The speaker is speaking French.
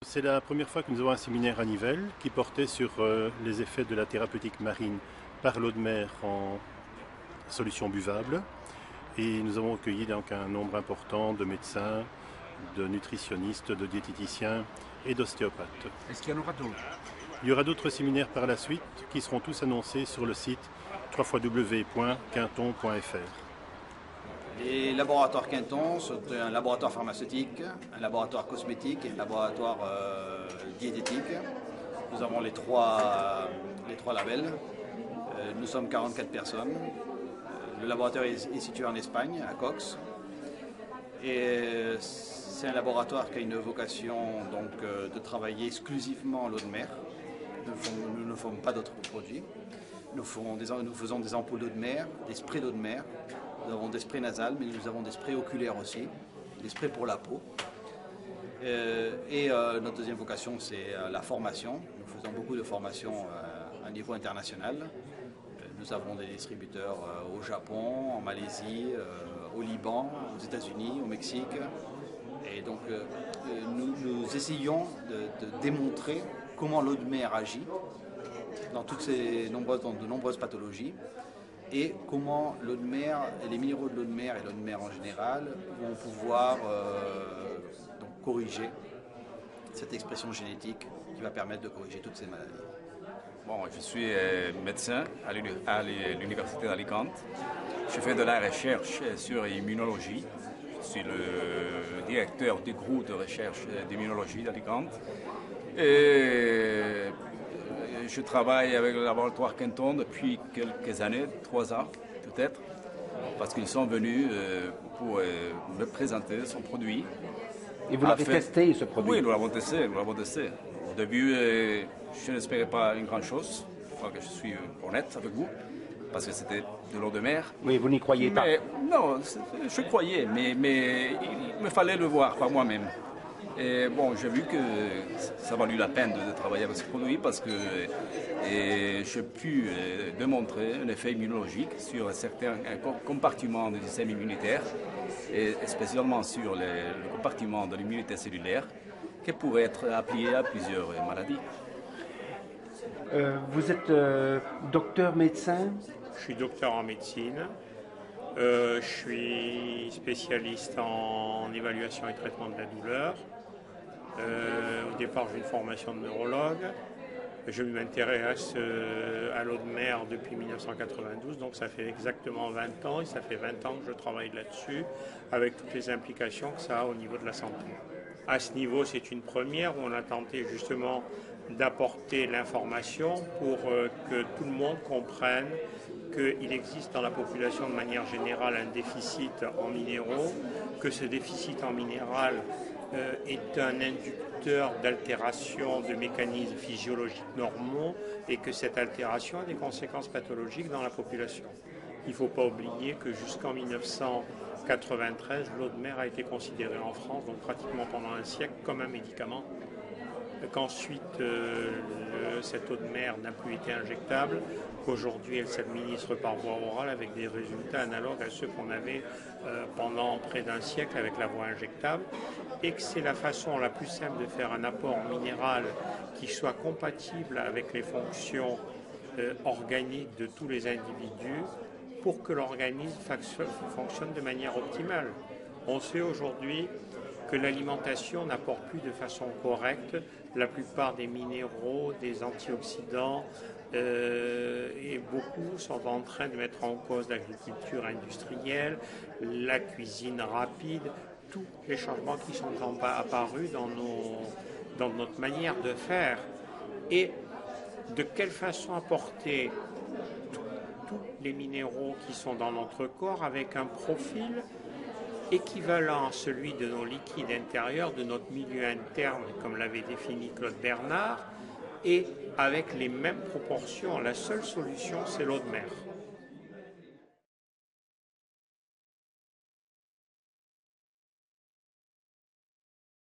C'est la première fois que nous avons un séminaire à Nivelles qui portait sur les effets de la thérapeutique marine par l'eau de mer en solution buvable. Et nous avons accueilli donc un nombre important de médecins, de nutritionnistes, de diététiciens et d'ostéopathes. Est-ce qu'il y en aura d'autres? Il y aura d'autres séminaires par la suite qui seront tous annoncés sur le site www.quinton.fr. Les laboratoires Quinton sont un laboratoire pharmaceutique, un laboratoire cosmétique et un laboratoire diététique. Nous avons les trois labels. Nous sommes 44 personnes. Le laboratoire est situé en Espagne, à Cox. Et c'est un laboratoire qui a une vocation donc, de travailler exclusivement l'eau de mer. Nous ne faisons pas d'autres produits. Nous faisons des ampoules d'eau de mer, des sprays d'eau de mer. Nous avons des sprays nasales, mais nous avons des sprays oculaires aussi, des sprays pour la peau. Notre deuxième vocation, c'est la formation. Nous faisons beaucoup de formation à niveau international. Nous avons des distributeurs au Japon, en Malaisie, au Liban, aux États-Unis, au Mexique. Et donc, nous essayons de démontrer comment l'eau de mer agit dans de nombreuses pathologies. Et comment l'eau de mer, les minéraux de l'eau de mer et l'eau de mer en général vont pouvoir donc corriger cette expression génétique qui va permettre de corriger toutes ces maladies. Bon, je suis médecin à l'Université d'Alicante. Je fais de la recherche sur l'immunologie. Je suis le directeur du groupe de recherche d'immunologie d'Alicante. Et je travaille avec le laboratoire Quinton depuis quelques années, 3 ans peut-être, parce qu'ils sont venus pour me présenter son produit. Et vous l'avez testé, ce produit? Oui, nous l'avons testé. Au début, je n'espérais pas une grande chose, je crois que je suis honnête avec vous, parce que c'était de l'eau de mer. Oui, vous n'y croyez pas? Non, je croyais, mais il me fallait le voir par moi-même. Et bon, j'ai vu que ça valut la peine de travailler avec ce produit parce que j'ai pu démontrer un effet immunologique sur certains compartiments du système immunitaire et spécialement sur le compartiment de l'immunité cellulaire qui pourrait être appliqué à plusieurs maladies. Vous êtes docteur médecin? Je suis docteur en médecine. Je suis spécialiste en évaluation et traitement de la douleur. Au départ, j'ai une formation de neurologue. Je m'intéresse à l'eau de mer depuis 1992, donc ça fait exactement 20 ans, et ça fait 20 ans que je travaille là-dessus, avec toutes les implications que ça a au niveau de la santé. À ce niveau, c'est une première où on a tenté justement d'apporter l'information pour que tout le monde comprenne qu'il existe dans la population de manière générale un déficit en minéraux, que ce déficit en minéral est un inducteur d'altération de mécanismes physiologiques normaux et que cette altération a des conséquences pathologiques dans la population. Il ne faut pas oublier que jusqu'en 1993, l'eau de mer a été considérée en France, donc pratiquement pendant un siècle, comme un médicament. Qu'ensuite cette eau de mer n'a plus été injectable, qu'aujourd'hui elle s'administre par voie orale avec des résultats analogues à ceux qu'on avait pendant près d'un siècle avec la voie injectable, et que c'est la façon la plus simple de faire un apport minéral qui soit compatible avec les fonctions organiques de tous les individus pour que l'organisme fonctionne de manière optimale. On sait aujourd'hui que l'alimentation n'apporte plus de façon correcte la plupart des minéraux, des antioxydants, et beaucoup sont en train de mettre en cause l'agriculture industrielle, la cuisine rapide, tous les changements qui sont apparus dans notre manière de faire. Et de quelle façon apporter tous les minéraux qui sont dans notre corps avec un profil équivalent à celui de nos liquides intérieurs, de notre milieu interne, comme l'avait défini Claude Bernard, et avec les mêmes proportions. La seule solution, c'est l'eau de mer.